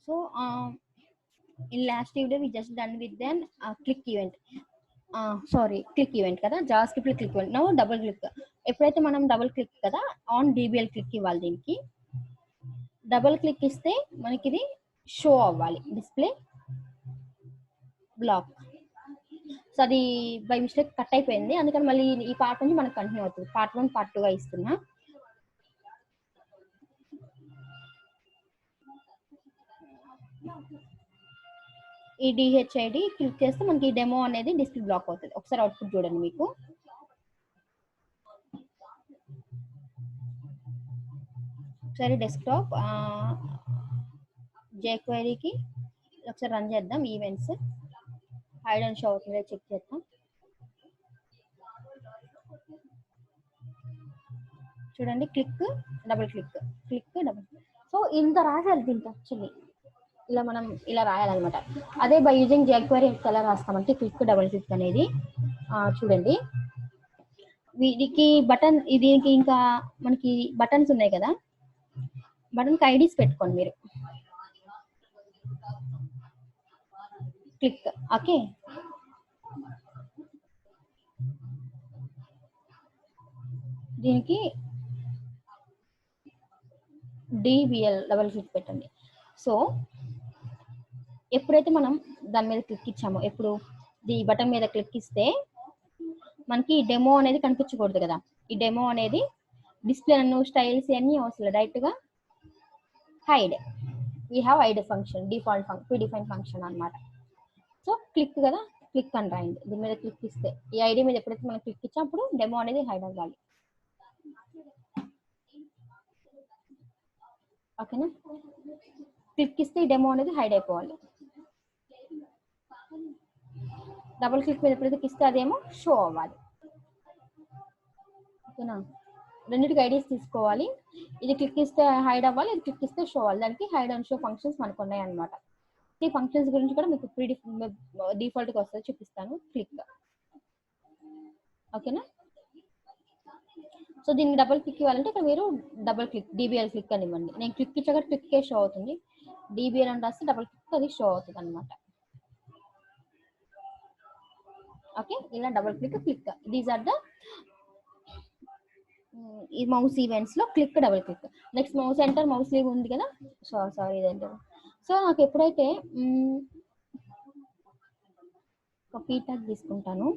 So in last video we just done with then click event. Click event కదా, JavaScript లో click event. Now double click. ఎప్పుడైతే మనం double click కదా on DBL click ఇవ్వాలి. దీనికి double click ఇస్తే మనకి ఇది షో అవ్వాలి, డిస్ప్లే బ్లాక్. సో అది బై మిస్టేక్ కట్ అయిపోయింది, అందుకని మళ్ళీ ఈ పార్ట్ నుంచి మనకు కంటిన్యూ అవుతుంది. పార్ట్ 1 పార్ట్ 2గా ఇస్తున్నా. ఈ DHID క్లిక్ చేస్తే మనకి ఈ డెమో అనేది డిస్ప్లే బ్లాక్ అవుతుంది. ఒకసారి అవుట్పుట్ చూడండి. మీకు ఒకసారి డెస్క్టాప్ jQueryకి ఒకసారి రన్ చేద్దాం. ఈవెంట్స్ హైడ్ అండ్ షో అవుతుందో చెక్ చేద్దాం. చూడండి, click double click, click double. So ఇంత రాయాలి దీనికి. యాక్చువల్లీ ఇలా మనం ఇలా రాయాలన్నమాట. అదే బై యూజింగ్ jQuery ఎలా రాస్తామంటే క్లిక్ డబుల్ క్లిక్ అనేది. చూడండి, వీటికి బటన్, దీనికి ఇంకా మనకి బటన్స్ ఉన్నాయి కదా, బటన్కి ఐడీస్ పెట్టుకోండి మీరు. Click, okay. దీనికి DBL డబుల్ క్లిక్ పెట్టండి. సో ఎప్పుడైతే మనం దాని మీద క్లిక్ ఇచ్చామో, ఎప్పుడు ఈ బటన్ మీద క్లిక్ ఇస్తే మనకి డెమో అనేది కనిపించకూడదు కదా. ఈ డెమో అనేది డిస్ప్లే అನ್ನು స్టైల్స్ అన్నీ అవసరం లేదు, డైరెక్ట్గా hide. We have hide function, default predefine function అన్నమాట. సో క్లిక్ కదా, క్లిక్ అని రాయండి. దీని మీద క్లిక్ ఇస్తే, ఈ ఐడి మీద ఎప్పుడైతే మనం క్లిక్ ఇచ్చాం అప్పుడు డెమో అనేది హైడ్ అవ్వాలి. ఓకేనా? క్లిక్ ఇస్తే ఈ డెమో అనేది హైడ్ అయిపోవాలి. డబుల్ క్లిక్ మీద ఎప్పుడైతే ఇస్తే అదేమో షో అవ్వాలి. ఓకేనా? రెండింటికి ఐడీస్ తీసుకోవాలి. ఇది క్లిక్ ఇస్తే హైడ్ అవ్వాలి, ఇది క్లిక్ ఇస్తే షో అవ్వాలి. దానికి హైడ్ అండ్ షో ఫంక్షన్స్ మనకు ఉన్నాయి అన్నమాట. ఈ ఫంక్షన్స్ గురించి కూడా మీకు డిఫాల్ట్గా వస్తుంది, చూపిస్తాను. క్లిక్, ఓకేనా? సో దీనికి డబుల్ క్లిక్ ఇవ్వాలంటే ఇక్కడ మీరు డబుల్ క్లిక్ DBL క్లిక్ అని ఇవ్వండి. నేను క్లిక్ ఇచ్చాక క్లిక్కే షో అవుతుంది. DBL అని రాస్తే డబుల్ క్లిక్ అది షో అవుతుంది అనమాట. ఓకే, ఇలా double click, click, these are the ఈ మౌస్ ఈవెంట్స్ లో click double click. Next mouse enter, mouse leave ఉంది కదా. సారీ ఇదంటే. సో నాకు ఎప్పుడైతే ఒక p ట్యాగ్ తీసుకుంటాను.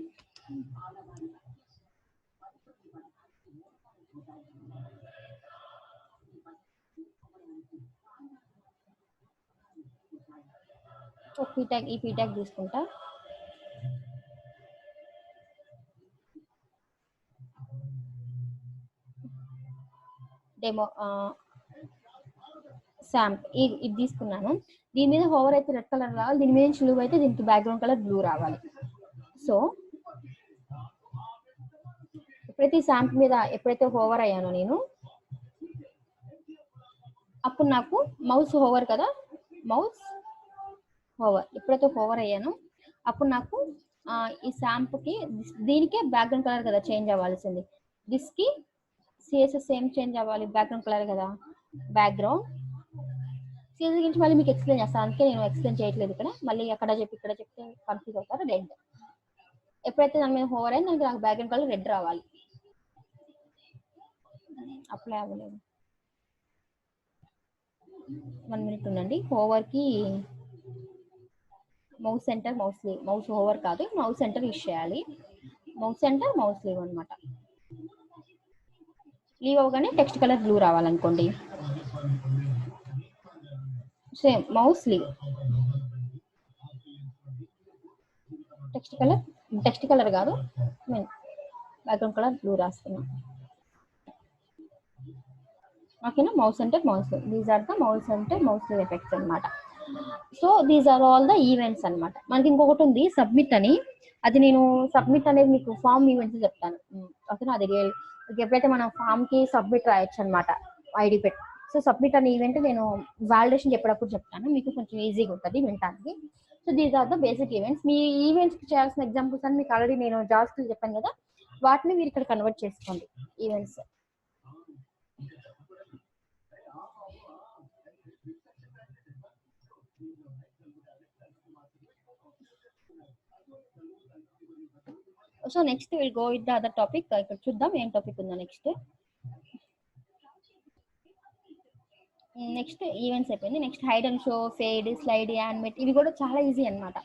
ఈ p ట్యాగ్ తీసుకుంటా. డెమో శాంప్ ఇది తీసుకున్నాను. దీని మీద హోవర్ అయితే రెడ్ కలర్ రావాలి, దీని మీద సులువు అయితే దీనికి బ్యాక్గ్రౌండ్ కలర్ బ్లూ రావాలి. సో ఎప్పుడైతే ఈ శాంప్ మీద ఎప్పుడైతే హోవర్ అయ్యానో నేను, అప్పుడు నాకు మౌస్ హోవర్ కదా, మౌస్ హోవర్ ఎప్పుడైతే హోవర్ అయ్యానో అప్పుడు నాకు ఈ శాంప్కి దీనికే బ్యాక్గ్రౌండ్ కలర్ కదా చేంజ్ అవ్వాల్సింది. దిస్కి CSS ఏం చేంజ్ అవ్వాలి, బ్యాక్గ్రౌండ్ కలర్ కదా. బ్యాక్గ్రౌండ్ CSS గురించి మళ్ళీ మీకు ఎక్స్ప్లెయిన్ చేస్తాను, అందుకే నేను ఎక్స్ప్లెయిన్ చేయట్లేదు ఇక్కడ. మళ్ళీ అక్కడ చెప్పి ఇక్కడ చెప్తే కన్ఫ్యూజ్ అవుతారు. రెడ్ ఎప్పుడైతే దాని మీద హోవర్ అయింది దానికి నాకు బ్యాక్గ్రౌండ్ కలర్ రెడ్ రావాలి. అప్లై అవ్వలేదు, 1 మినిట్ ఉండండి. హోవర్కి mouse enter, mouse leave, mouse hover కాదు, మౌస్ సెంటర్ యూస్ చేయాలి. మౌస్ సెంటర్, మౌస్ లీవ్ అనమాట. లీవ్ అవగానే టెక్స్ట్ కలర్ బ్లూ రావాలనుకోండి. Same mouse leave, text colour కాదు, బ్యాక్గ్రౌండ్ కలర్ బ్లూ రాస్తున్నాం. ఓకేనా? Mouse enter, mouse leave, these are the mouse enter, mouse leave effects అనమాట. So these are all the events అనమాట. మనకి ఇంకొకటి ఉంది సబ్మిట్ అని. అది నేను సబ్మిట్ అనేది మీకు ఫామ్ ఈవెంట్స్ చెప్తాను. ఓకేనా? అది ఎప్పుడైతే మనం ఫామ్ కి సబ్మిట్ రాయొచ్చు అనమాట, ఐడి పెట్టి. సో సబ్మిట్ అనే ఈవెంట్ నేను వాలిడేషన్ చెప్పేటప్పుడు చెప్తాను, మీకు కొంచెం ఈజీగా ఉంటుంది వినటానికి. So these are the basic events. మీ ఈవెంట్స్ చేయాల్సిన ఎగ్జాంపుల్స్ అని మీకు ఆల్రెడీ నేను జావాస్క్రిప్ట్ చెప్పాను కదా, వాటిని మీరు ఇక్కడ కన్వర్ట్ చేసుకోండి events. So next will go with the other topic. ఇక్కడ చూద్దాం ఏం టాపిక్ ఉందో నెక్స్ట్. నెక్స్ట్ ఈవెంట్స్ అయిపోయింది. Next hide and show, fade, slide, animate, ఇవి కూడా చాలా ఈజీ అనమాట.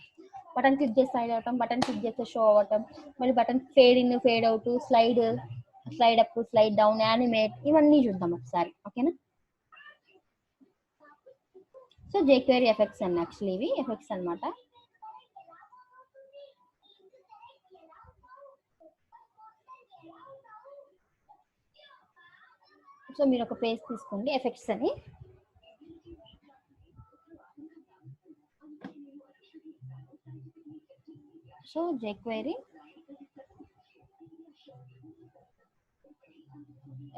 బటన్ క్లిక్ చేస్తే హైడ్ అవటం, బటన్ క్లిక్ చేస్తే షో అవ్వటం, మళ్ళీ button fade in, fade out, slide, slide up, slide down, animate, ఇవన్నీ చూద్దాం ఒకసారి. ఓకేనా. సో జేక్వేరీ ఎఫెక్ట్స్ అన్న యాక్చువల్లీ ఇవి ఎఫెక్ట్స్ అనమాట. సో మీరు ఒక పేజ్ తీసుకోండి ఎఫెక్ట్స్ అని. So jQuery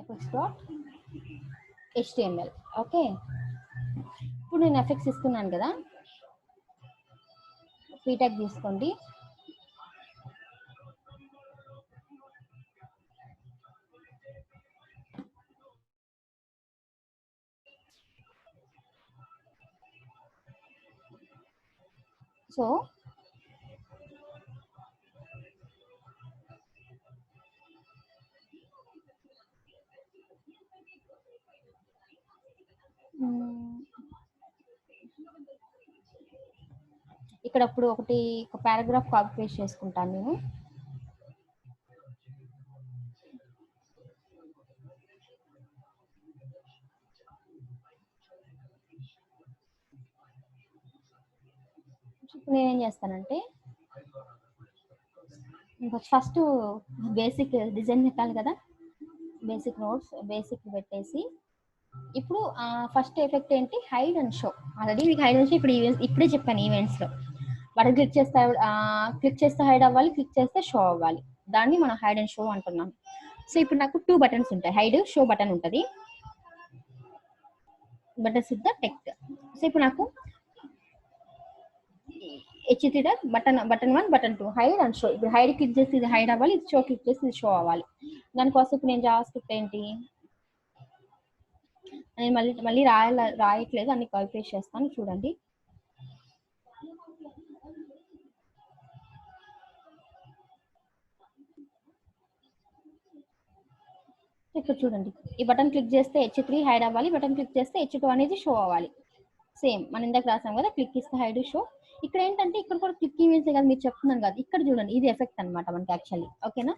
effects.html. ఓకే, ఇప్పుడు నేను ఎఫెక్ట్స్ ఇస్తున్నాను కదా, ఫ్రీ ట్యాగ్ తీసుకోండి. సో ఇక్కడ ఇప్పుడు ఒక పారాగ్రాఫ్ కాపీ పేస్ట్ చేసుకుంటాను నేను. ఇప్పుడు నేనేం చేస్తానంటే ఫస్ట్ బేసిక్ డిజైన్ పెట్టాలి కదా, బేసిక్ నోట్స్ బేసిక్ పెట్టేసి ఇప్పుడు ఫస్ట్ ఎఫెక్ట్ ఏంటి, హైడ్ అండ్ షో. ఆల్రెడీ మీకు హైడ్ అండ్ షో ఇప్పుడే చెప్పాను ఈవెంట్స్లో. బటన్ క్లిక్ చేస్తే హైడ్ అవ్వాలి, క్లిక్ చేస్తే షో అవ్వాలి. దాన్ని మనం హైడ్ అండ్ షో అంటున్నాం. సో ఇప్పుడు నాకు 2 బటన్స్ ఉంటాయి, హైడ్, షో బటన్ ఉంటుంది. Buttons with the text. So ఇప్పుడు నాకు హెచ్టిట button 1, button 2, hide and show. ఇప్పుడు హైడ్ క్లిక్ చేసి ఇది హైడ్ అవ్వాలి, ఇది షో క్లిక్ చేసి ఇది షో అవ్వాలి. దానికోసం ఇప్పుడు నేను జావాస్క్రిప్ట్ ఏంటి, నేను మళ్ళీ రాయట్లేదు, అన్ని కాపీ పేస్ట్ చేస్తాను చూడండి. ఇక్కడ చూడండి, ఈ బటన్ క్లిక్ చేస్తే H3 హైడ్ అవ్వాలి, బటన్ క్లిక్ చేస్తే H2 అనేది షో అవ్వాలి. సేమ్ మన ఇందాక రాసాం కదా, క్లిక్ ఇస్తే హైడ్, షో. ఇక్కడ ఏంటంటే ఇక్కడ కూడా క్లిక్ ఈవెంట్స్ కదా మీరు చెప్తున్నాను కదా, ఇక్కడ చూడండి ఇది ఎఫెక్ట్ అనమాట మనకి యాక్చువల్లీ. ఓకేనా,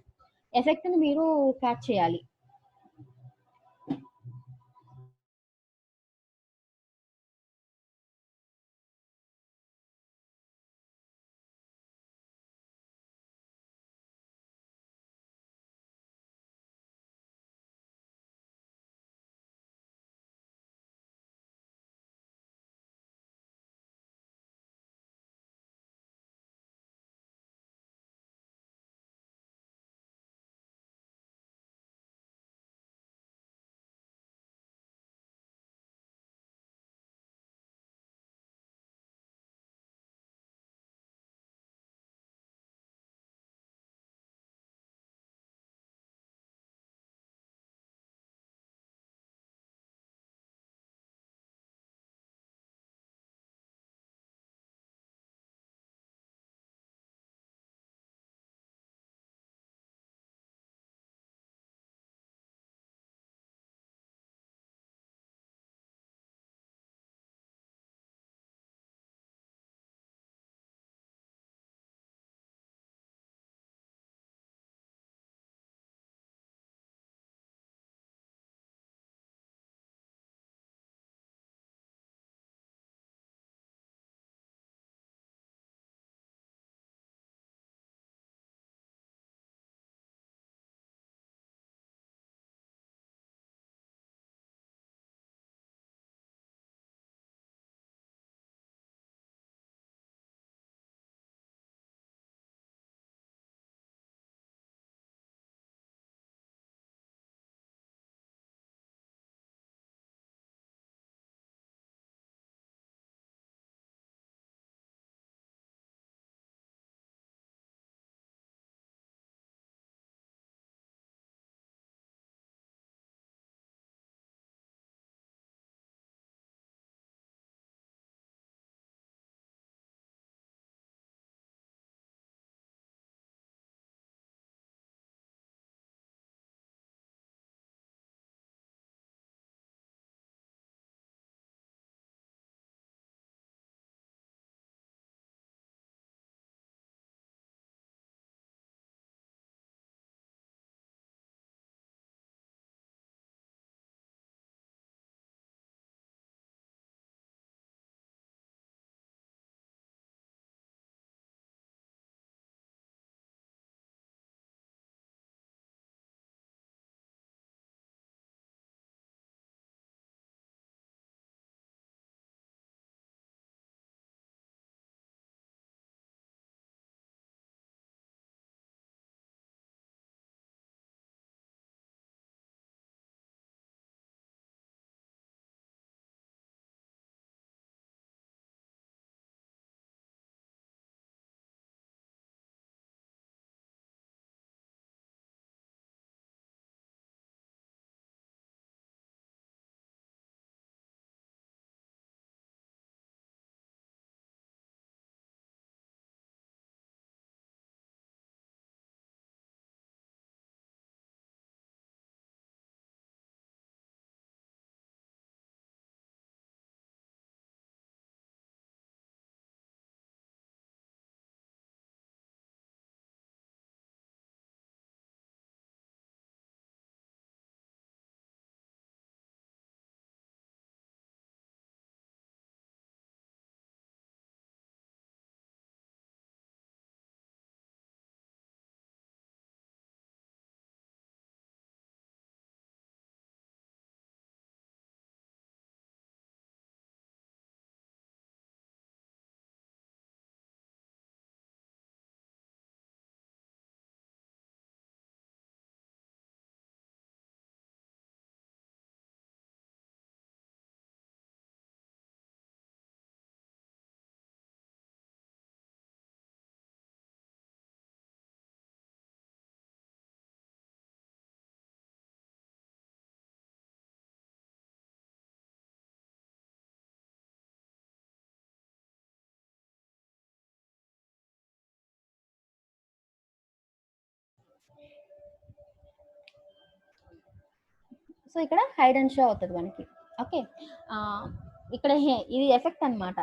ఎఫెక్ట్ ని మీరు క్యాచ్ చేయాలి. సో ఇక్కడ హైడ్ అండ్ షో అవుతుంది మనకి. ఓకే, ఇక్కడ ఇది ఎఫెక్ట్ అన్నమాట.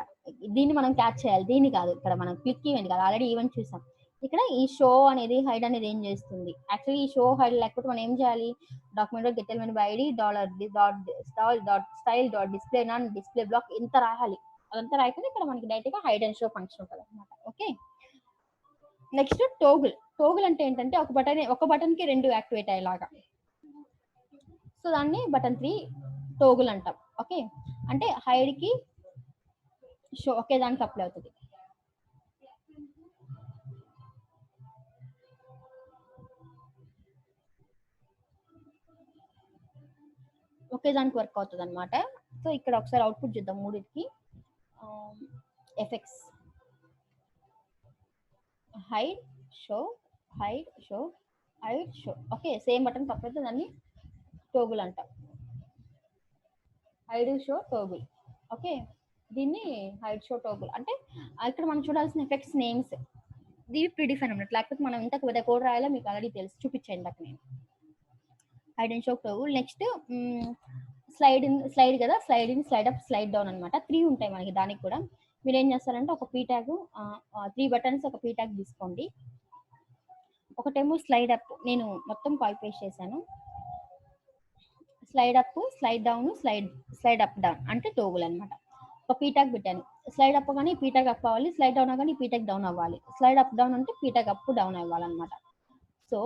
దీన్ని మనం క్యాచ్ చేయాలి, దీన్ని కాదు. ఇక్కడ మనం క్లిక్ ఈవెంట్ కాదు, ఆల్రెడీ ఈవెంట్ చూసాం. ఇక్కడ ఈ షో అనేది హైడ్ అనేది ఏం చేస్తుంది, యాక్చువల్లీ ఈ షో హైడ్ లేకపోతే మనం ఏం చేయాలి, document get element by ID $.style.display none display block ఇంత రాయాలి. అదంతా రాయకుండా ఇక్కడ మనకి డైరెక్ట్ గా హైడ్ అండ్ షో ఫంక్షన్ ఉంటుంది అనమాట. Okay, next toggle. టోగుల్ అంటే ఏంటంటే ఒక బటన్ కి రెండు యాక్టివేట్ అయ్యేలాగా. సో దాన్ని బటన్ 3 టోగుల్ అంటాం. ఓకే, అంటే హైడ్ కి షో ఒకే దానికి అప్లై అవుతుంది. ఒకే దానికి వర్క్ అవుతుంది అనమాట. సో ఇక్కడ ఒకసారి అవుట్పుట్ చూద్దాం మూడింటికి. Effects hide show, hide show, hide show. Okay, same button కాకపోతే దాన్ని టోగుల్ అంటాం. Hide show toggle. ఓకే, దీన్ని హైడ్ షో టోగుల్ అంటే ఇక్కడ మనం చూడాల్సిన ఎఫెక్ట్స్ నేమ్స్ దీవి ప్రీడిఫైన్ అన్నట్టు. లేకపోతే మనం ఇంతకు పెద్ద కోడ్ రాయాలో మీకు ఆల్రెడీ తెలుసు, చూపించాను ఇందాక నేను. Hide and show toggle. Next slide కదా, slide in, slide up, slide down అనమాట. 3 ఉంటాయి మనకి. దానికి కూడా మీరు ఏం చేస్తారంటే ఒక పీ ట్యాగ్, 3 బటన్స్ ఒక పీ ట్యాగ్ తీసుకోండి. ఒకటేమో స్లైడ్ అప్, నేను మొత్తం కాపీ పేస్ట్ చేశాను. Slide up, slide down, slide up down అంటే టోగుల్ అనమాట. ఒక పీ ట్యాగ్ పెట్టాను. స్లైడ్ అప్ కానీ పీ ట్యాగ్ అప్ అవ్వాలి, స్లైడ్ డౌన్ కానీ పీ ట్యాగ్ డౌన్ అవ్వాలి, స్లైడ్ అప్ డౌన్ అంటే పీ ట్యాగ్ అప్ డౌన్ అవ్వాలన్నమాట. సో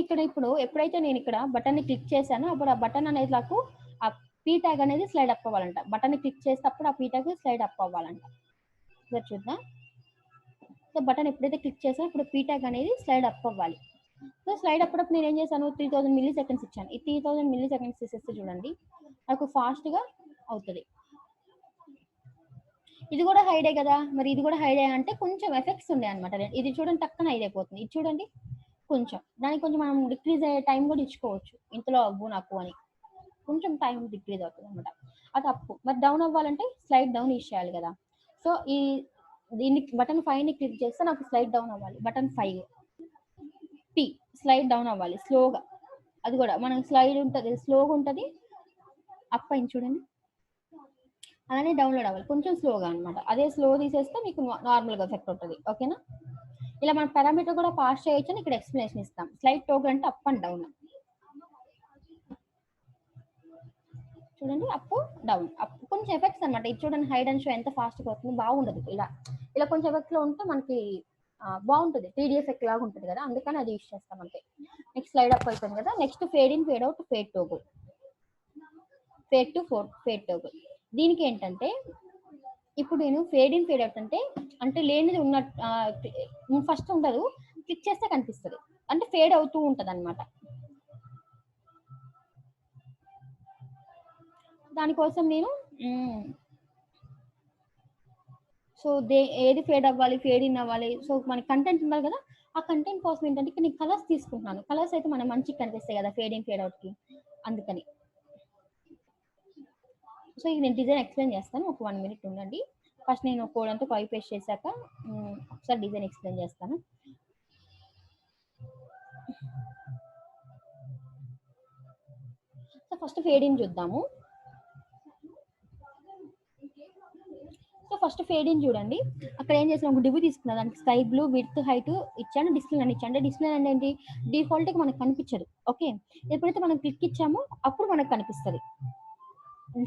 ఇక్కడ ఇప్పుడు ఎప్పుడైతే నేను ఇక్కడ బటన్ ని క్లిక్ చేశానో అప్పుడు ఆ బటన్ అనేది నాకు ఆ పీ ట్యాగ్ అనేది స్లైడ్ అప్ అవ్వాలంట. బటన్ ని క్లిక్ చేసేటప్పుడు ఆ పీ ట్యాగ్ స్లైడ్ అప్ అవ్వాలంట. చూద్దాం. సో బటన్ ఎప్పుడైతే క్లిక్ చేసానో ఇప్పుడు పీ ట్యాగ్ అనేది స్లైడ్ అప్ అవ్వాలి. సో స్లైడ్ అప్పుడప్పుడు నేను ఏం చేశాను, 3000 మిల్లీ సెకండ్స్ ఇచ్చాను. ఈ 3000 మిల్లీ సెకండ్స్ తీసేస్తే చూడండి నాకు ఫాస్ట్ గా అవుతుంది. ఇది కూడా హైడే కదా, మరి ఇది కూడా హైడే అంటే కొంచెం ఎఫెక్ట్స్ ఉండే అనమాట. ఇది చూడండి టక్కన హైడ్ అయిపోతుంది. ఇది చూడండి కొంచెం, దానికి కొంచెం మనం డిక్రీజ్ అయ్యే టైం కూడా ఇచ్చుకోవచ్చు. ఇంతలో అవ్వు నాకు అని కొంచెం టైం డిక్రీజ్ అవుతుంది అనమాట. అది అప్పు. మరి డౌన్ అవ్వాలంటే స్లైడ్ డౌన్ ఇచ్చేయాలి కదా. సో దీన్ని బటన్ 5 ని క్లిక్ చేస్తే నాకు స్లైడ్ డౌన్ అవ్వాలి. బటన్ 5 పి స్లైడ్ డౌన్ అవ్వాలి స్లోగా. అది కూడా మనం స్లైడ్ ఉంటుంది, స్లోగా ఉంటుంది. అప్ అయింది చూడండి, అలానే డౌన్లోడ్ అవ్వాలి కొంచెం స్లోగా అనమాట. అదే స్లో తీసేస్తే మీకు నార్మల్గా ఎఫెక్ట్ ఉంటుంది. ఓకేనా, ఇలా మనం పారామీటర్ కూడా పాస్ చేయొచ్చు అని ఇక్కడ ఎక్స్ప్లెనేషన్ ఇస్తాం. స్లైడ్ టోగుల్ అంటే అప్ అండ్ డౌన్. చూడండి అప్ డౌన్, అప్ కొంచెం ఎఫెక్ట్స్ అనమాట. ఇది చూడండి హైడ్ అండ్ షో ఎంత ఫాస్ట్గా అవుతుంది. బాగుండదు ఇలా కొంచెం ఎఫెక్ట్ లో ఉంటే మనకి బాగుంటుంది. 3D ఎఫెక్ట్ లాగా ఉంటుంది కదా, అందుకని అది యూస్ చేస్తాం అంతే. నెక్స్ట్ స్లైడ్ అప్ అయిపోయింది కదా. Next fade in, fade out, fade toggle, fade to fade toggle. దీనికి ఏంటంటే ఇప్పుడు నేను ఫేడ్ ఇన్, ఫేడ్ అవుట్ అంటే లేనిది ఉన్న ఫస్ట్ ఉండదు, క్లిక్ చేస్తే కనిపిస్తుంది, అంటే ఫేడ్ అవుతూ ఉంటుంది అనమాట. దానికోసం నేను సో ఏది ఫేడ్ అవ్వాలి, ఫేడ్ ఇన్ అవ్వాలి. సో మనకి కంటెంట్ ఉండాలి కదా, ఆ కంటెంట్ కోసం ఏంటంటే ఇక్కడ నేను కలర్స్ తీసుకుంటున్నాను. కలర్స్ అయితే మనం మంచిగా కనిపిస్తాయి కదా ఫేడ్ ఇన్, ఫేడ్ అవుట్ కి, అందుకని. సో ఇది నేను డిజైన్ ఎక్స్ప్లెయిన్ చేస్తాను, ఒక 1 minute ఉండండి. ఫస్ట్ నేను కోడ్ అంతా కాపీ పేస్ట్ చేశాక ఒకసారి డిజైన్ ఎక్స్ప్లెయిన్ చేస్తాను. సో ఫస్ట్ ఫేడ్ ఇన్ చూద్దాము. సో ఫస్ట్ ఫేడ్ ఇన్ చూడండి, అక్కడ ఏం చేసిన ఒక డిబు తీసుకున్నా, దానికి స్కై బ్లూ, విడ్త్, హైట్ ఇచ్చాను, డిస్ప్లే అని ఇచ్చాను. అంటే డిస్ప్లే అంటే ఏంటి, డిఫాల్ట్ గా మనకు కనిపించదు. ఓకే, ఎప్పుడైతే మనం క్లిక్ ఇచ్చామో అప్పుడు మనకు కనిపిస్తుంది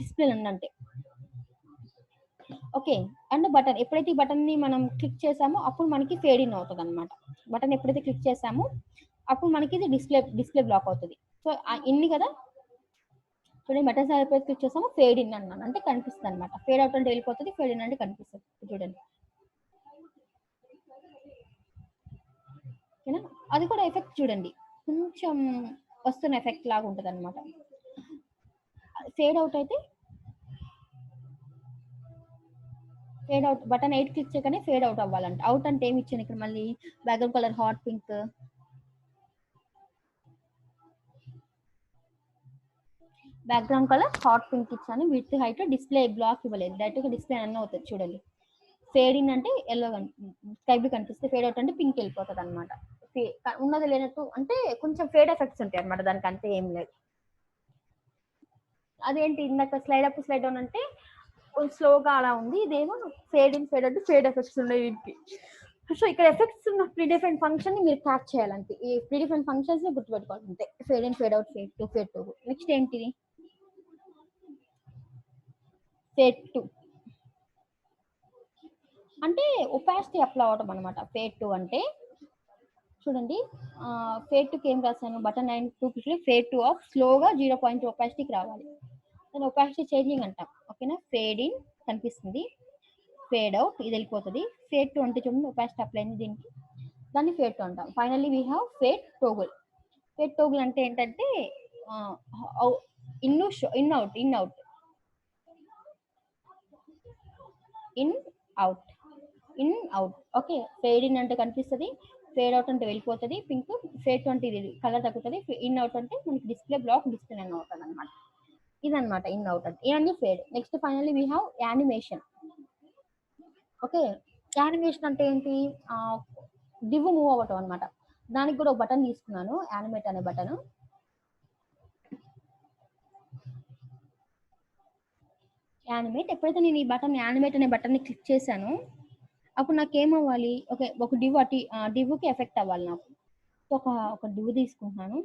డిస్ప్లే అంటే. ఓకే, అండ్ బటన్ ఎప్పుడైతే ఈ బటన్ ని మనం క్లిక్ చేసామో అప్పుడు మనకి ఫేడ్ ఇన్ అవుతుంది అనమాట. బటన్ ఎప్పుడైతే క్లిక్ చేసామో అప్పుడు మనకి ఇది డిస్ప్లే బ్లాక్ అవుతుంది. సో ఇన్ని కదా చూడండి, బటన్స్ ఎప్పుడైతే క్లిక్ చేసామో ఫేడ్ ఇన్ అన్నాను అంటే కనిపిస్తుంది అనమాట. ఫేడ్ అవుట్ అంటే వెళ్ళిపోతుంది, ఫేడ్ ఇన్ అంటే కనిపిస్తుంది. చూడండి, ఓకేనా. అది కూడా ఎఫెక్ట్ చూడండి కొంచెం వస్తున్న ఎఫెక్ట్ లాగా ఉంటుంది అనమాట. ఫేడ్ అవుట్ అయితే ఫేడ్ అవుట్ బటన్ 8 క్లిక్ చేయగానే ఫేడ్ అవుట్ అవ్వాలంట. అవుట్ అంటే ఏమి ఇచ్చాను ఇక్కడ, మళ్ళీ background colour hot pink, background colour hot pink ఇచ్చాను. విత్ హైట్, డిస్ప్లే బ్లాక్ ఇవ్వలేదు, డైరెక్ట్గా డిస్ప్లే అన్న అవుతుంది. చూడండి, ఫేడ్ ఇన్ అంటే ఎల్లో స్కై బ్లూ కనిపిస్తే, ఫేడ్ అవుట్ అంటే పింక్ వెళ్ళిపోతుంది అనమాట. ఉన్నది లేనట్టు అంటే కొంచెం ఫేడ్ ఎఫెక్ట్స్ ఉంటాయి అనమాట, దానికి అంతే ఏం లేదు. అదేంటి ఇందాక స్లైడ్ అప్ స్లైడ్ డౌన్ అంటే కొంచెం స్లోగా అలా ఉంది, ఇదేమో fade in fade out fade effects ఉన్నాయి వీటికి. సో ఇక్కడ ఎఫెక్ట్స్ ఉన్న ప్రీ డిఫైన్ ఫంక్షన్ ని మీరు క్యాచ్ చేయాలంటే, ఈ ప్రీ డిఫైన్ ఫంక్షన్స్ ని గుర్తుపెట్టుకోవాలి అంతే. Fade in fade out fade two. Next ఏంటిది ఫేడ్ టూ అంటే ఒపాసిటీ అప్లై అవటం అనమాట. ఫేడ్ టూ అంటే చూడండి, ఫేడ్ టూకి ఏం రాశాను, బటన్ 9 ఫేడ్ టూ ఆఫ్ స్లోగా 0.2 ఒపాసిటీకి రావాలి. దాని ఒపాసిటీ చేంజింగ్ అంటాం. ఓకేనా, ఫేడ్ ఇన్ కనిపిస్తుంది, ఫేడ్ అవుట్ ఇది వెళ్ళిపోతుంది. ఫేడ్ టూ అంటే చూడండి ఒపాసిటీ అప్లై అయింది దీనికి, దాన్ని ఫేడ్ టూ అంటాం. Finally we have fade toggle. Fade toggle అంటే ఏంటంటే in out in out in out in out. Okay, fade in అంటే కనిపిస్తుంది, ఫేడ్ అవుట్ అంటే వెళ్ళిపోతుంది పింక్, ఫేడ్ టూ అంటే ఇది కలర్ తగ్గుతుంది, ఇన్ అవుట్ అంటే మనకి డిస్ప్లే బ్లాక్ డిస్ప్లే అని అవుతుంది అనమాట. ఇదనమాట ఇన్ అవుట్ అంటే, ఇవన్నీ fade. Next finally we have animation. Okay, animation అంటే ఏంటి, డివ్ మూవ్ అవ్వటం అనమాట. దానికి కూడా ఒక బటన్ తీసుకున్నాను, యానిమేట్ అనే బటన్. యానిమేట్, ఎప్పుడైతే నేను ఈ బటన్ యానిమేట్ అనే బటన్ని క్లిక్ చేశాను అప్పుడు నాకు ఏమవ్వాలి, ఓకే ఒక డివ్ అటు డివ్కి ఎఫెక్ట్ అవ్వాలి నాకు. ఒక డివ్ తీసుకుంటున్నాను,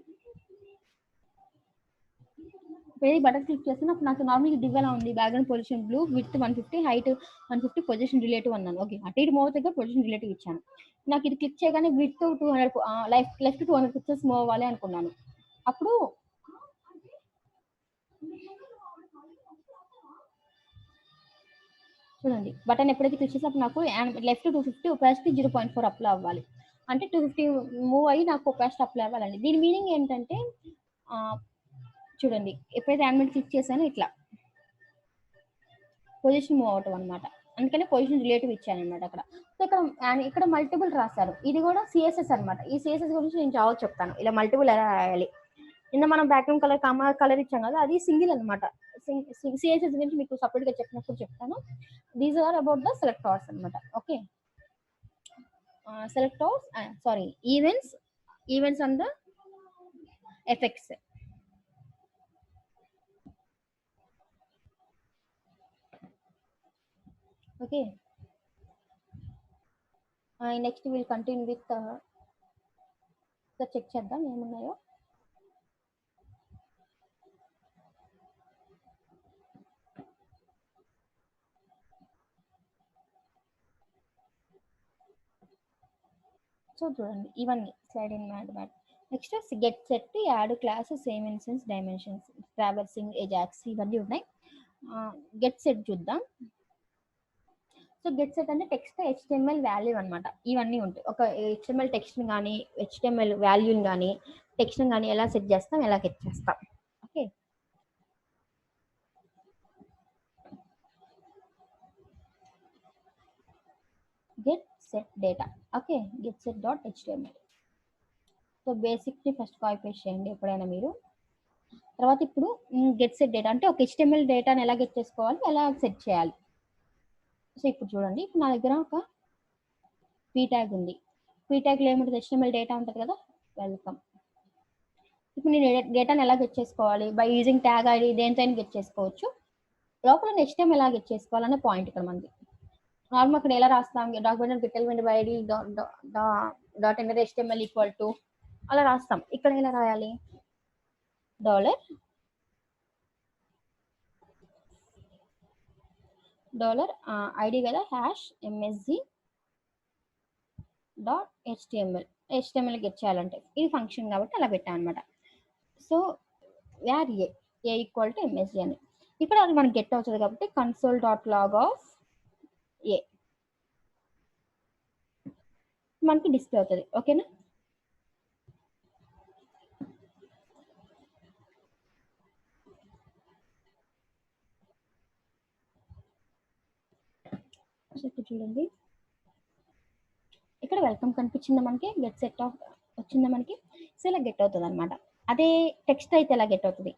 ఇప్పుడు బటన్ క్లిక్ చేస్తున్నప్పుడు నాకు నార్మల్గా డివ్ ఎలా ఉంది, background position blue, width 150, height 150, position relative అన్నాను. ఓకే, అటు ఇటు మూవ్ దగ్గర పొజిషన్ రిలేటివ్ ఇచ్చాను. నాకు ఇది క్లిక్ చేయగానే విడ్త్ 200 లెఫ్ట్ 200 పిక్సెల్స్ మూవ్ అవ్వాలి అనుకున్నాను. అప్పుడు చూడండి బటన్ ఎప్పుడైతే క్లిక్ చేసినప్పుడు నాకు లెఫ్ట్ 250, ఒపాసిటీ 0.4 అప్లై అవ్వాలి. అంటే 250 మూవ్ అయ్యి నాకు ఒపాసిటీ అప్లై అవ్వాలండి. దీని మీనింగ్ ఏంటంటే చూడండి ఎప్పుడైతే యానిమేట్ క్లిక్ చేశానో ఇట్లా పొజిషన్ మూవ్ అవటం అనమాట, అందుకనే పొజిషన్ రిలేటివ్ ఇచ్చాను అనమాట అక్కడ. సో ఇక్కడ మల్టిపుల్ రాశారు, ఇది కూడా సిఎస్ఎస్ అనమాట. ఈ సిఎస్ఎస్ గురించి నేను చాలా చెప్తాను, ఇలా మల్టిపుల్ ఎలా రాయాలి. నిన్న మనం బ్యాక్గ్రౌండ్ కలర్ కలర్ ఇచ్చాం కదా, అది సింగిల్ అనమాట. సిఎస్ఎస్ గురించి మీకు సపరేట్ గా చెప్పినప్పుడు చెప్తాను. These are about the selectors అనమాట. Okay, selectors sorry events on the effects. Okay, next will continue with check చేద్దాం ఏమున్నాయో. సో చూడండి ఇవన్నీ స్లైడ్ ఇన్ మ్యాట్. Next get set, add class, same instance, dimensions, traversing, Ajax, ఇవన్నీ ఉన్నాయి. Get set చూద్దాం. So get set అంటే text HTML value అనమాట. ఇవన్నీ ఉంటాయి. ఒక హెచ్టిఎంఎల్ టెక్స్ట్ని కానీ హెచ్టిఎంఎల్ వాల్యూని కానీ టెక్స్ట్ని కానీ ఎలా సెట్ చేస్తాం, ఎలా గెట్ చేస్తాం. Okay, get set data. Okay, get set dot HTML. So బేసిక్ని ఫస్ట్ కాపీ పేస్ట్ చేయండి ఎప్పుడైనా మీరు. తర్వాత ఇప్పుడు గెట్ సెట్ డేటా అంటే ఒక హెచ్టిఎంఎల్ డేటాని ఎలా గెట్ చేసుకోవాలి, ఎలా సెట్ చేయాలి. సో ఇప్పుడు చూడండి, ఇప్పుడు నా దగ్గర ఒక పీ ట్యాగ్ ఉంది. పీ ట్యాగ్లో ఏముంటుంది, హెచ్టిఎంఎల్ డేటా ఉంటుంది కదా, వెల్కమ్. ఇప్పుడు నేను డేటాని ఎలా గెట్ చేసుకోవాలి, బై యూజింగ్ ట్యాగ్ ఐడి, దేంతో గెట్ చేసుకోవచ్చు. లోపల హెచ్టిఎంఎల్ ఎలా గెట్ చేసుకోవాలనే పాయింట్ ఇక్కడ మనది. నార్మల్ అక్కడ ఎలా రాస్తాం, document get element by ID dot enter HTML equal to అలా రాస్తాం. ఇక్కడ ఎలా రాయాలి, డాలర్ ఐడి కదా, hash MSG dot HTML get చేయాలంటే ఇది ఫంక్షన్ కాబట్టి అలా పెట్టాం అనమాట. So where A equal to MSG అని ఇక్కడ అది మనకి గెట్ అవుతుంది కాబట్టి కన్సోల్ డాట్ లాగ్ ఆఫ్ ఏ మనకి డిస్ప్లే అవుతుంది. ఓకేనా, చూడండి ఇక్కడ వెల్కమ్ కనిపించిందా మనకి, గెట్ సెట్ ఆఫ్ వచ్చిందా మనకి. సో ఇలా గెట్ అవుతుంది అనమాట. అదే టెక్స్ట్ అయితే ఎలా గెట్ అవుతుంది.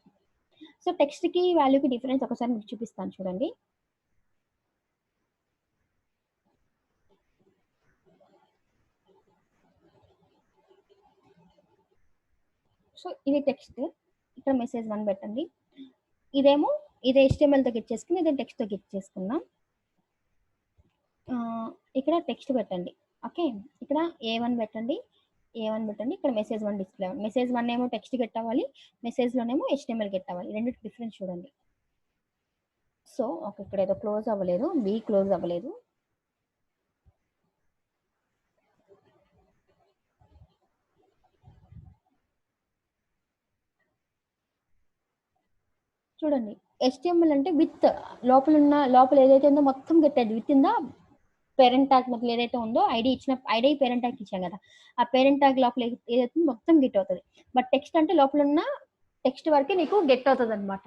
సో టెక్స్ట్కి వాల్యూకి డిఫరెన్స్ ఒకసారి మీకు చూపిస్తాను చూడండి. సో ఇది టెక్స్ట్, ఇక్కడ మెసేజ్ 1 పెట్టండి. ఇదేమో ఇది HTML తో గెట్ చేసుకుని ఇది టెక్స్ట్ తో గెట్ చేసుకున్నాం. ఇక్కడ టెక్స్ట్ పెట్టండి. ఓకే, ఇక్కడ A1 పెట్టండి, A1 పెట్టండి. ఇక్కడ మెసేజ్ 1 డిస్ప్లే అవ్వాలి. మెసేజ్ 1 ఏమో టెక్స్ట్ గెట్ అవ్వాలి, మెసేజ్ లోనేమో HTML గెట్ అవ్వాలి. రెండింటి డిఫరెన్స్ చూడండి. సో ఓకే, ఇక్కడ ఏదో క్లోజ్ అవ్వలేదు, B క్లోజ్ అవ్వలేదు. చూడండి, HTML అంటే విత్ లోపల ఏదైతే ఉందో మొత్తం గెట్టేది within the parent tag మొత్తం ఏదైతే ఉందో ఐడి పేరెంట్ ట్యాగ్ ఇచ్చాం కదా, ఆ పేరెంట్ ట్యాగ్ లోపల ఏదైతే మొత్తం గెట్ అవుతుంది. బట్ టెక్స్ట్ అంటే లోపల ఉన్న టెక్స్ట్ వరకే నీకు గెట్ అవుతుంది అనమాట.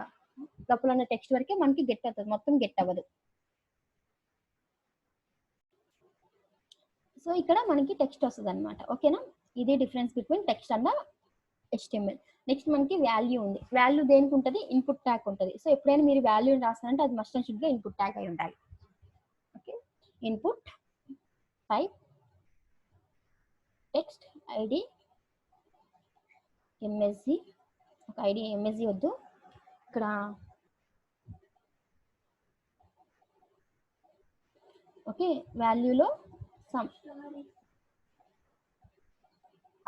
లోపల ఉన్న టెక్స్ట్ వరకే మనకి గెట్ అవుతుంది, మొత్తం గెట్ అవ్వదు. సో ఇక్కడ మనకి టెక్స్ట్ వస్తుంది అనమాట. ఓకేనా, ఇది difference between text and HTML. Next మనకి వాల్యూ ఉంది. వాల్యూ దేనికి ఉంటుంది? ఇన్పుట్ ట్యాగ్ ఉంటుంది. సో ఎప్పుడైనా మీరు వాల్యూ రాస్తారంటే అది మస్ట్ అండ్ షుడ్ గా ఇన్పుట్ ట్యాగ్ అయి ఉండాలి. Okay, input type text ID MSG. ఒక ఐడి ఎంఎస్జి వద్దు, ఇక్కడ ఓకే వాల్యూలో సమ్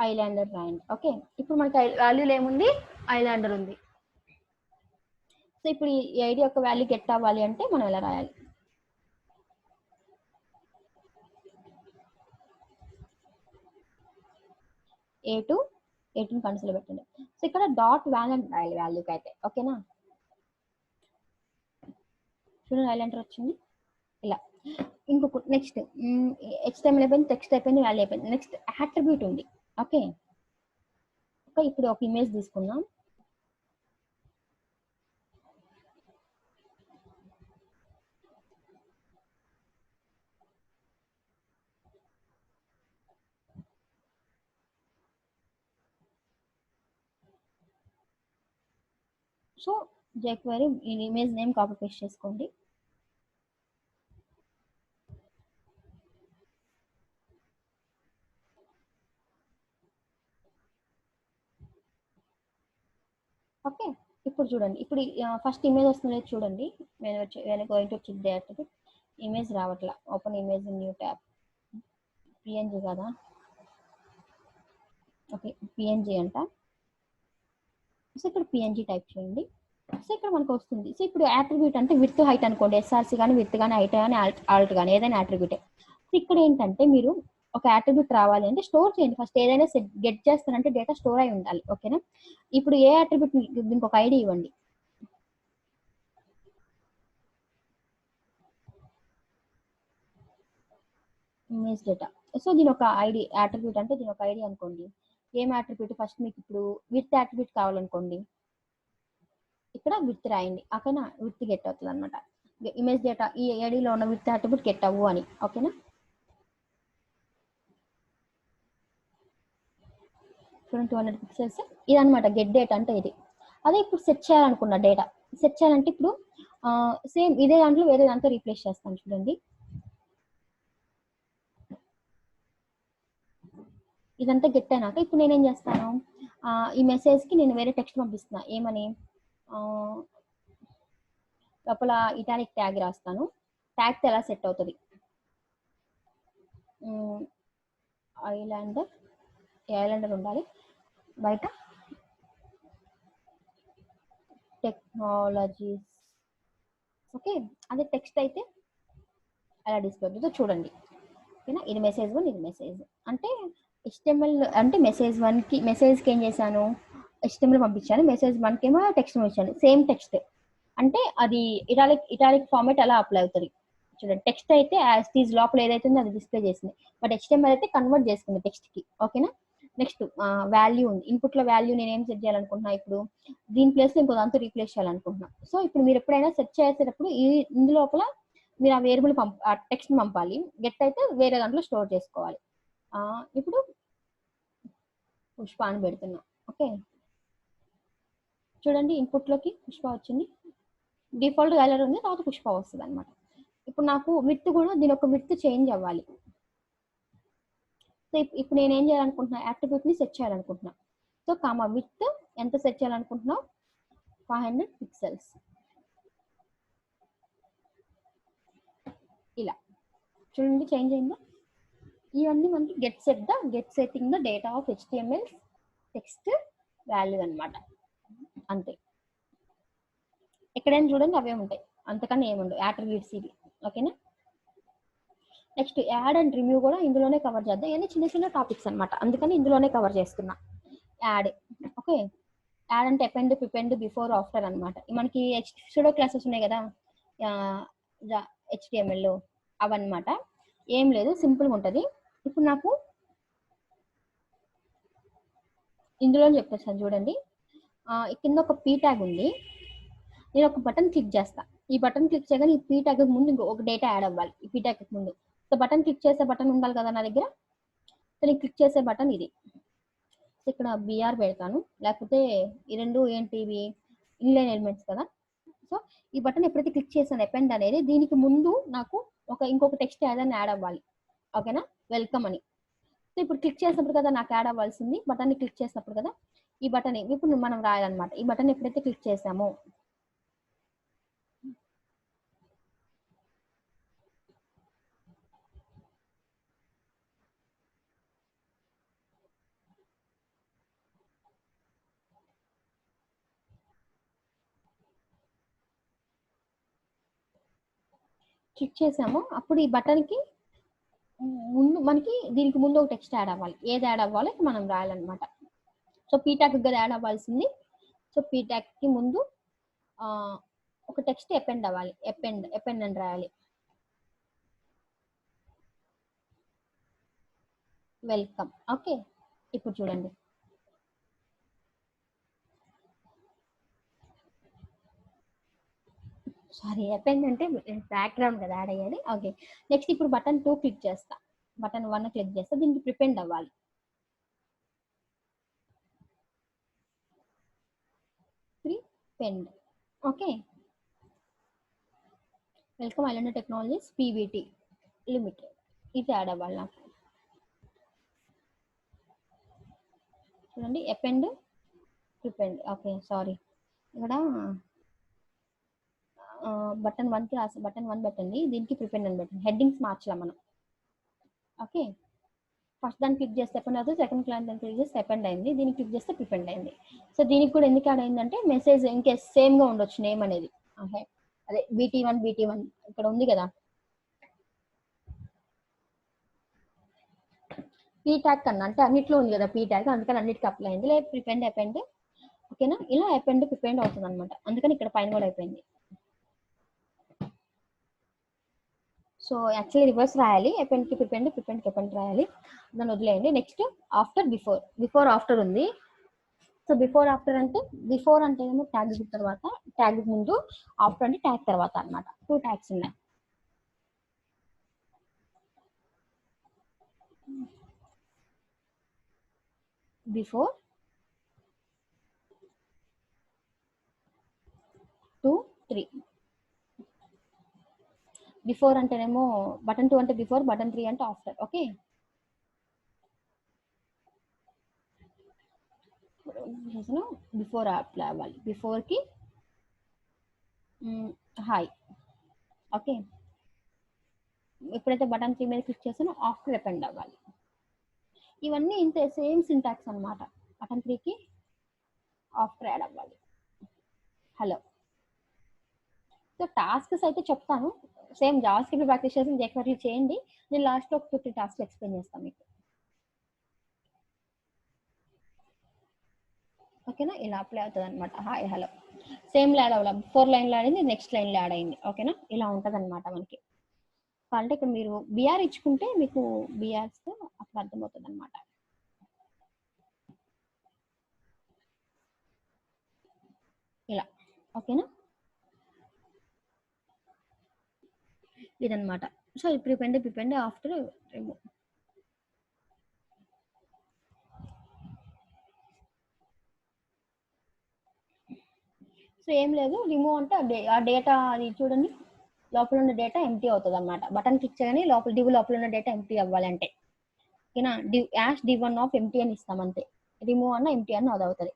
ఐలాండర్ రాయండి. ఓకే, ఇప్పుడు మనకి వాల్యూలో ఏముంది? ఐలాండర్ ఉంది. సో ఇప్పుడు ఈ ఐడి యొక్క వాల్యూ గెట్ అవ్వాలి అంటే మనం ఎలా రాయాలి? A2 కన్సిల్ పెట్టండి. సో ఇక్కడ డాట్ వాల్యూ రాయాలి వాల్యూకి అయితే. ఓకేనా, చూడండి ఐలాండర్ వచ్చింది ఇలా. ఇంకొక నెక్స్ట్ HTML అయిపోయింది, టెక్స్ట్ అయిపోయింది, వాల్యూ అయిపోయింది. నెక్స్ట్ అట్రిబ్యూట్ ఉంది. ఓకే, ఇప్పుడు ఒక ఇమేజ్ తీసుకుందాం. సో jQuery ఈ ఇమేజ్ నేమ్ కాపీ పేస్ట్ చేసుకోండి. ఓకే, ఇప్పుడు చూడండి, ఇప్పుడు ఫస్ట్ ఇమేజ్ వస్తుంది చూడండి. నేను going to check that image రావట్లా. Open image new tab. PNG కదా, ఓకే PNG అంట. సో ఇక్కడ PNG టైప్ చేయండి. సో ఇక్కడ మనకు వస్తుంది. సో ఇప్పుడు అట్రిబ్యూట్ అంటే విత్ హైట్ అనుకోండి, SRC కానీ విత్ కానీ హైట్ కానీ ఆల్ట్ కానీ ఏదైనా అట్రిబ్యూటే. సో ఇక్కడ ఏంటంటే మీరు ఒక అట్రిబ్యూట్ రావాలి అంటే స్టోర్ చేయండి. ఫస్ట్ ఏదైనా గెట్ చేస్తానంటే డేటా స్టోర్ అయి ఉండాలి. ఓకేనా, ఇప్పుడు ఏ అట్రిబ్యూట్ దీనికి ఒక ఐడి ఇవ్వండి. Image data. సో దీని ఒక ఐడి అట్రిబ్యూట్ అంటే దీని ఒక ఐడి అనుకోండి. ఏం అట్రిబ్యూట్? ఫస్ట్ మీకు ఇప్పుడు విత్ అట్రిబ్యూట్ కావాలనుకోండి, ఇక్కడ విత్ రాయండి. ఓకేనా, విత్ గెట్ అవుతుంది అనమాట. ఇమేజ్ డేటా ఈ ఐడిలో ఉన్న విత్ అట్రిబ్యూట్ గెట్ అవ్వు అని. ఓకేనా, చూడండి 200 పిక్సెల్స్ ఇదనమాట గెట్ డేటా అంటే ఇది. అదే ఇప్పుడు సెట్ చేయాలనుకున్న డేటా, సెట్ చేయాలంటే ఇప్పుడు సేమ్ ఇదే దాంట్లో వేరే దాంట్లో రీప్లేస్ చేస్తాను. చూడండి, ఇదంతా గెట్ అయినాక ఇప్పుడు నేనేం చేస్తాను, ఈ మెసేజ్కి నేను వేరే టెక్స్ట్ పంపిస్తున్నా. ఏమని? లోపల ఇటాలిక్ ట్యాగ్ రాస్తాను. ట్యాగ్ ఎలా సెట్ అవుతుంది? ఐలాండర్ ఉండాలి. బయట టెక్నాలజీస్. ఓకే, అదే టెక్స్ట్ అయితే అలా డిస్ప్లే అవుతుందో చూడండి. ఓకేనా, ఇది మెసేజ్ 1, ఇది మెసేజ్. అంటే HTML అంటే మెసేజ్కి ఏం చేశాను? HTML పంపించాను, మెసేజ్ 1కి ఏమో టెక్స్ట్ పంపించాను. సేమ్ టెక్స్ట్ అంటే అది ఇటాలిక్ ఫార్మాట్ అలా అప్లై అవుతుంది. చూడండి, టెక్స్ట్ అయితే యాజ్ టీజ్ లోపల ఏదైతే ఉందో అది డిస్ప్లే చేసింది, బట్ HTML అయితే కన్వర్ట్ చేసుకుంది టెక్స్ట్కి. ఓకేనా, నెక్స్ట్ వాల్యూ ఉంది. ఇన్పుట్లో వాల్యూ నేను ఏం సెట్ చేయాలనుకుంటున్నా, ఇప్పుడు దీని ప్లేస్లో ఇంకో దాంతో రీప్లేస్ చేయాలనుకుంటున్నా. సో ఇప్పుడు మీరు ఎప్పుడైనా సెట్ చేసేటప్పుడు ఇందులోపల మీరు ఆ వేరియబుల్ టెక్స్ట్ పంపాలి. గెట్ అయితే వేరే దాంట్లో స్టోర్ చేసుకోవాలి. ఇప్పుడు పుష్ప అని పెడుతున్నా. ఓకే, చూడండి ఇన్పుట్లోకి పుష్ప వచ్చింది, డిఫాల్ట్ కలర్ ఉంది, తర్వాత పుష్ప వస్తుంది అనమాట. ఇప్పుడు నాకు విత్ కూడా దీని ఒక విత్ చేంజ్ అవ్వాలి. సో ఇప్పుడు నేను ఏం చేయాలనుకుంటున్నా, అట్రిబ్యూట్ ని సెట్ చేయాలనుకుంటున్నా. సో కామా విత్ ఎంత సెట్ చేయాలనుకుంటున్నావు 500 పిక్సెల్స్. ఇలా చూడండి చేంజ్ అయిందా. ఇవన్నీ మనకి get setting the data of HTML text value అన్నమాట. అంతే, ఎక్కడైనా చూడండి అవే ఉంటాయి, అంతకన్నా ఏముండవు అట్రిబ్యూట్స్ ఇవి. ఓకేనా. నెక్స్ట్ యాడ్ అండ్ రిమూవ్ కూడా ఇందులోనే కవర్ చేద్దాం. ఇవన్నీ చిన్న చిన్న టాపిక్స్ అనమాట, అందుకని ఇందులోనే కవర్ చేస్తున్నా. Add, okay. యాడ్ అంటే అపెండ్, ప్రిపెండ్, బిఫోర్, ఆఫ్టర్ అనమాట. మనకి స్టూడియో క్లాసెస్ ఉన్నాయి కదా HTML లో, అవన్నమాట. ఏం లేదు, సింపుల్గా ఉంటుంది. ఇప్పుడు నాకు ఇందులో చెప్తాను చూడండి. కింద ఒక పీ ట్యాగ్ ఉంది, నేను ఒక బటన్ క్లిక్ చేస్తా. ఈ బటన్ క్లిక్ చేయగానే ఈ పీ ట్యాగ్ ముందు ఇంకొక డేటా యాడ్ అవ్వాలి. ఈ పీ ట్యాగ్ ముందు సో బటన్ క్లిక్ చేసే బటన్ ఉండాలి కదా నా దగ్గర. సో నేను క్లిక్ చేసే బటన్ ఇది. ఇక్కడ బిఆర్ పెడతాను, లేకపోతే ఈ రెండు ఏంటివి ఇన్లైన్ ఎలిమెంట్స్ కదా. సో ఈ బటన్ ఎప్పుడైతే క్లిక్ చేసాను అపెండ్ అనేది, దీనికి ముందు నాకు ఇంకొక టెక్స్ట్ యాడ్ అవ్వాలి. ఓకేనా, వెల్కమ్ అని. సో ఇప్పుడు క్లిక్ చేసినప్పుడు కదా నాకు యాడ్ అవ్వాల్సింది, బటన్ని క్లిక్ చేసినప్పుడు కదా ఈ బటన్ ఇప్పుడు మనం రాయాలన్నమాట. ఈ బటన్ ఎప్పుడైతే క్లిక్ చేసామో క్లిక్ చేసామో అప్పుడు ఈ బటన్కి ముందు మనకి దీనికి ముందు ఒక టెక్స్ట్ యాడ్ అవ్వాలి. ఏది యాడ్ అవ్వాలి మనం రాయాలన్నమాట. సో పీటాక్ కదా యాడ్ అవ్వాల్సింది. సో పీటాక్కి ముందు ఒక టెక్స్ట్ అపెండ్ అవ్వాలి. అపెండ్ అని రాయాలి. వెల్కమ్. ఓకే, ఇప్పుడు చూడండి. సారీ, అపెండ్ అంటే బ్యాక్గ్రౌండ్ కదా యాడ్ అయ్యేది. ఓకే, నెక్స్ట్ ఇప్పుడు బటన్ 2 క్లిక్ చేస్తా, బటన్ 1 క్లిక్ చేస్తా, దీనికి ప్రిపెండ్ అవ్వాలి. Prepend. Okay, welcome Island technologies PVT limited, ఇది యాడ్ అవ్వాలి నాకు. చూడండి అపెండ్, ప్రిపెండ్. ఓకే సారీ, ఇక్కడ బటన్ 1కి రాసి బటన్ 1 పెట్టండి, దీనికి ప్రిపెండ్ అని పెట్టండి. హెడ్డింగ్స్ మార్చలేం మనం. ఓకే, ఫస్ట్ దాన్ని క్లిక్ చేస్తే అపెండ్ అవుతుంది, సెకండ్ దాన్ని క్లిక్ చేస్తే అపెండ్ అయింది, దీన్ని క్లిక్ చేస్తే ప్రిపెండ్ అయింది. సో దీనికి కూడా ఎందుకు యాడ్ అయిందంటే మెసేజ్ ఇంకే సేమ్గా ఉండొచ్చు నేమ్ అనేది. అదే BT1 ఇక్కడ ఉంది కదా పీ ట్యాగ్ కన్నా, అంటే అన్నిట్లో ఉంది కదా పీ ట్యాగ్, అందుకని అన్నిటికీ అప్లై అయింది. లేదు ప్రిపెండ్ అపెండ్. ఓకేనా, ఇలా అపెండ్ ప్రిపెండ్ అవుతుంది అనమాట, అందుకని ఇక్కడ పైన కూడా అయిపోయింది. సో యాక్చువల్లీ రివర్స్ రాయాలి, అపెండ్కి ప్రిపెండ్, ప్రిపెండ్కి అపెండ్ రాయాలి. దాన్ని వదిలేయండి. నెక్స్ట్ ఆఫ్టర్, బిఫోర్ ఆఫ్టర్ ఉంది. సో బిఫోర్ ఆఫ్టర్ అంటే బిఫోర్ అంటే ఏమో ట్యాగ్ తర్వాత, ట్యాగ్ ముందు, ఆఫ్టర్ అంటే ట్యాగ్ తర్వాత అనమాట. 2 ట్యాగ్స్ ఉన్నాయి. బిఫోర్ 2, 3. బిఫోర్ అంటేనేమో బటన్ 2 అంటే బిఫోర్, బటన్ 3 అంటే ఆఫ్టర్. ఓకే, బిఫోర్ అప్లై అవ్వాలి. బిఫోర్కి హాయ్. ఓకే, ఎప్పుడైతే బటన్ 3 మీద క్లిక్ చేసానో ఆఫ్టర్ అపెండ్ అవ్వాలి. ఇవన్నీ ఇంతే, సేమ్ సింటాక్స్ అనమాట. బటన్ 3కి ఆఫ్టర్ యాడ్ అవ్వాలి. హలో. సో టాస్క్స్ అయితే చెప్తాను, సేమ్ జావాస్క్రిప్ట్ ప్రాక్టీస్ చేసి జెక్వరీ చేయండి. నేను లాస్ట్లో ఒక 50 టాస్క్ ఎక్స్ప్లెయిన్ చేస్తాను మీకు. ఓకేనా, ఇలా అప్లై అవుతుంది అనమాట. హాయ్ హలో సేమ్ యాడ్ అవ్వాలి. 4 లైన్లో ఆడింది, నెక్స్ట్ లైన్లో యాడ్ అయింది. ఓకేనా, ఇలా ఉంటుంది అనమాట మనకి. అంటే ఇక్కడ మీరు బిఆర్ ఇచ్చుకుంటే మీకు బిఆర్స్ అట్లా అర్థమవుతుంది అనమాట. ఇలా. ఓకేనా, ఇదనమాట. So prepend after remove. So ఏం లేదు, రిమూవ్ అంటే ఆ డేటా అది చూడండి, లోపల ఉన్న డేటా ఎంటీ అవుతుంది అనమాట. బటన్ క్లిక్ చేయగానే లోపల డివ్ లోపల ఉన్న డేటా ఎంటీ అవ్వాలంటే ఓకేనా, div ash div1 of empty అని ఇస్తాం అంతే. రిమూవ్ అన్న ఎంటీ అన్న అది అవుతుంది.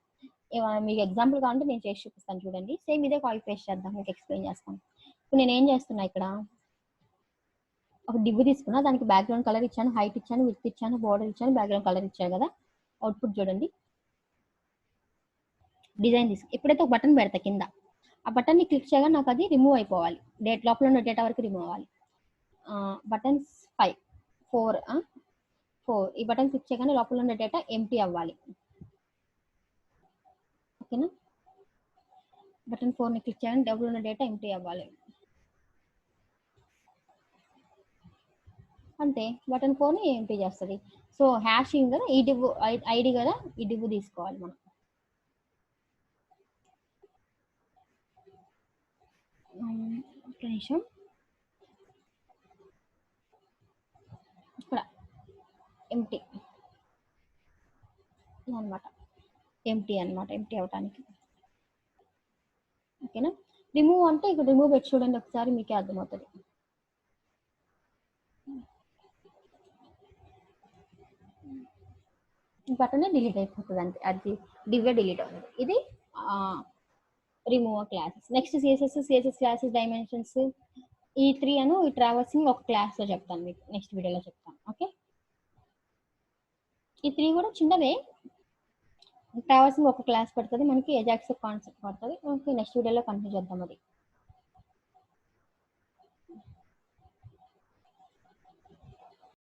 మీకు ఎగ్జాంపుల్ కావాలంటే నేను చేసి చూపిస్తాను చూడండి. సేమ్ ఇదే కాపీ పేస్ట్ చేద్దాం, మీకు ఎక్స్ప్లెయిన్ చేస్తాను. ఇప్పుడు నేను ఏం చేస్తున్నా, ఇక్కడ ఒక డివ్ తీసుకున్నా, దానికి బ్యాక్గ్రౌండ్ కలర్ ఇచ్చాను, హైట్ ఇచ్చాను, విడ్త్ ఇచ్చాను, బోర్డర్ ఇచ్చాను, బ్యాక్గ్రౌండ్ కలర్ ఇచ్చాను కదా. అవుట్పుట్ చూడండి. డిజైన్ తీసుకు ఎప్పుడైతే ఒక బటన్ పెడతా కింద, ఆ బటన్ని క్లిక్ చేయగా నాకు అది రిమూవ్ అయిపోవాలి, లోపల ఉన్న డేటా వరకు రిమూవ్ అవ్వాలి. బటన్స్ 5 4 ఈ బటన్ క్లిక్ చేయగానే లోపల ఉన్న డేటా ఎంటీ అవ్వాలి. ఓకేనా, బటన్ 4ని క్లిక్ చేయగానే లోపల ఉన్న డేటా ఎంటీ అవ్వాలి. అంతే, బటన్ 4ని ఎంటీ చేస్తుంది. సో హ్యాషింగ్ కదా, ఈ డివ్ ఐడి కదా, ఈ డివ్ తీసుకోవాలి మనం. ఒక నిమిషం, ఇక్కడ ఎంటీ అనమాట, ఎంటీ అవటానికి. ఓకేనా, రిమూవ్ అంటే ఇక్కడ రిమూవ్ పెట్టి చూడండి ఒకసారి, మీకే అర్థమవుతుంది. బటన్ డిలీట్ అయిపోతుంది అంతే, అది డివే డిలీట్ అవుతుంది. ఇది remove classes. Next CSS classes dimensions, ఈ 3 అను ఈ ట్రావర్సింగ్ ఒక క్లాస్ లో చెప్తాను మీకు, నెక్స్ట్ వీడియోలో చెప్తాను. ఓకే, ఈ 3 కూడా చిన్నవే. ట్రావర్సింగ్ ఒక క్లాస్ పడుతుంది మనకి, ఎజాక్స్ కాన్సెప్ట్ పడుతుంది. ఓకే, నెక్స్ట్ వీడియోలో కంటిన్యూ చేద్దాం అది.